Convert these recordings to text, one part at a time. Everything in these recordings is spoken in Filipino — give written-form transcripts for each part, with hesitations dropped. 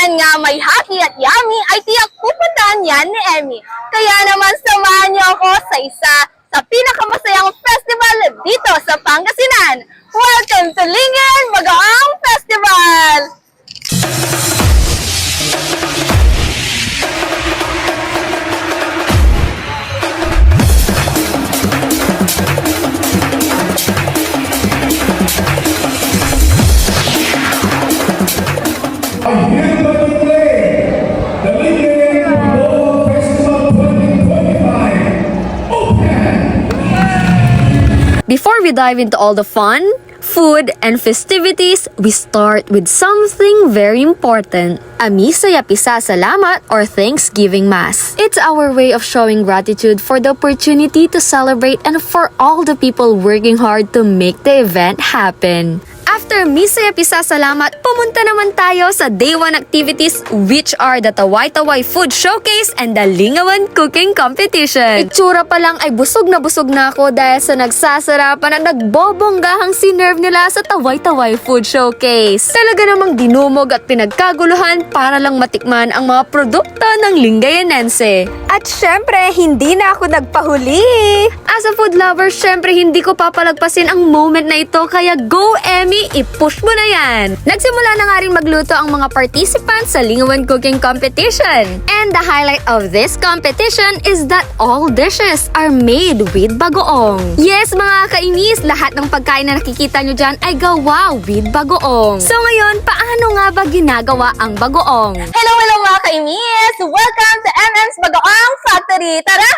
saan nga may happy at yummy ay tiyak pupuntahan yan ni Emmy. Kaya naman samahan niyo ako sa isa sa pinakamasayang festival dito sa Pangasinan. Welcome to Lingayen Bagoong Festival! Before we dive into all the fun, food, and festivities, we start with something very important. A Misaya Pisa Salamat or Thanksgiving Mass. It's our way of showing gratitude for the opportunity to celebrate and for all the people working hard to make the event happen. After Misaya Pisa Salamat, pumunta naman tayo sa Day 1 activities which are the Taway-Taway Food Showcase and the Lingawan Cooking Competition. Itsura pa lang ay busog na ako dahil sa nagsasarapan at nagbobonggahang sinerve nila sa Taway-Taway Food Showcase. Talaga namang dinumog at pinagkaguluhan para lang matikman ang mga produkto ng Lingayenense. At syempre, hindi na ako nagpahuli. As a food lover, syempre hindi ko papalagpasin ang moment na ito kaya go Emmy! I-push mo na yan! Nagsimula na nga rin magluto ang mga participants sa Lingawan Cooking Competition. And the highlight of this competition is that all dishes are made with bagoong. Yes, mga kainis, lahat ng pagkain na nakikita nyo dyan ay gawa with bagoong. So ngayon, paano nga ba ginagawa ang bagoong? Hello mga kainis! Welcome to MM's Bagoong Factory! Tara!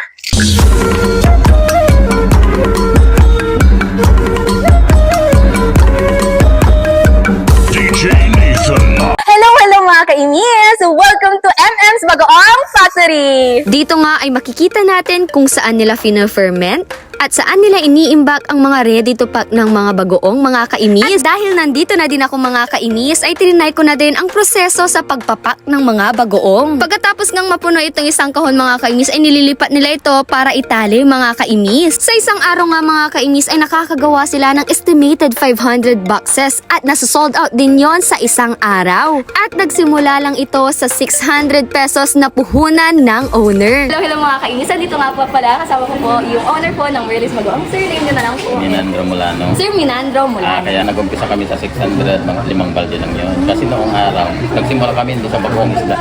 Hello mga kainis! Welcome to MM's Bagoong Factory! Dito nga ay makikita natin kung saan nila fina-ferment at saan nila iniimbak ang mga ready to pack ng mga bagoong mga kainis. At dahil nandito na din ako mga kainis, ay trinay ko na din ang proseso sa pagpapak ng mga bagoong. Pagkatapos ng mapuno itong isang kahon mga kainis, ay nililipat nila ito para itali mga kainis. Sa isang araw nga mga kainis ay nakakagawa sila ng estimated 500 boxes at nasa-sold out din yon sa isang araw. At nagsimula lang ito sa 600 pesos na puhunan ng owner. Hello mga kainis! Dito nga po pala, kasama ko po yung owner po ng Merlis Bagoong. Sir, name nyo na lang po. Minandro Mulano. Sir, Minandro Mulano. Kaya nag-umpisa kami sa 600, mga 5 balde lang yun. Kasi noong araw, nagsimula kami doon sa Bagoong Isda,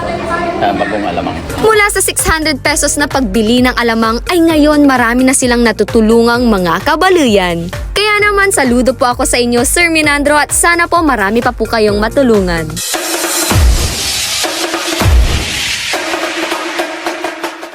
sa Bagoong Alamang. Mula sa 600 pesos na pagbili ng alamang ay ngayon marami na silang natutulungang mga kabaluyan. Kaya naman saludo po ako sa inyo Sir Minandro at sana po marami pa po kayong matulungan.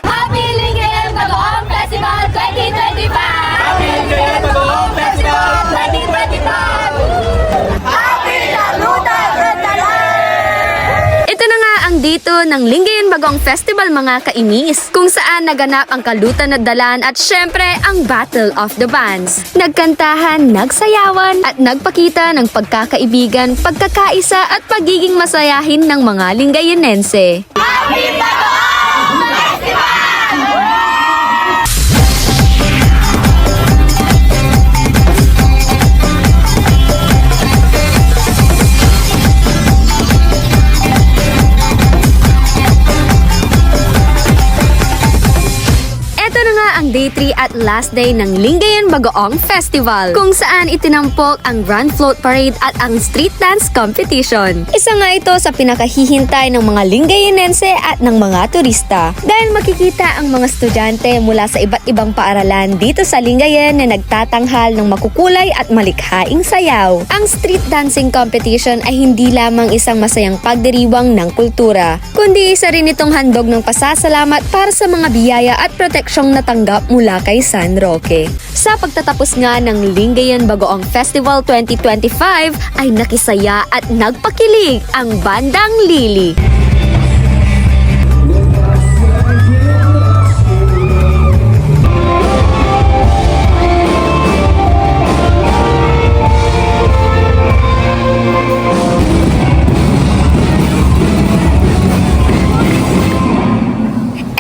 Happy Lingayen Bagoong Festival 2025! Happy Lingayen Bagoong Festival 2025! Happy Lalutan Retalan! Ito na nga ang dito ng Lingayen Bagoong Festival mga kainis, kung saan naganap ang kalutan at dalan at syempre ang Battle of the Bands. Nagkantahan, nagsayawan at nagpakita ng pagkakaibigan, pagkakaisa at pagiging masayahin ng mga Lingayenense. Happy Bagoong Festival! Ito na nga ang day 3 at last day ng Lingayen Bagoong Festival, kung saan itinampok ang Grand Float Parade at ang Street Dance Competition. Isa nga ito sa pinakahihintay ng mga Lingayenense at ng mga turista. Dahil makikita ang mga estudyante mula sa iba't ibang paaralan dito sa Lingayen na nagtatanghal ng makukulay at malikhaing sayaw. Ang Street Dancing Competition ay hindi lamang isang masayang pagdiriwang ng kultura, kundi isa rin itong handog ng pasasalamat para sa mga biyaya at proteksyon natanggap mula kay San Roque. Sa pagtatapos nga ng Lingayen Bagoong Festival 2025 ay nakisaya at nagpakilig ang Bandang Lili.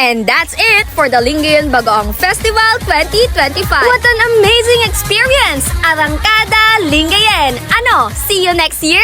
And that's it for the Lingayen Bagoong Festival 2025. What an amazing experience! Arangkada Lingayen! Ano, see you next year?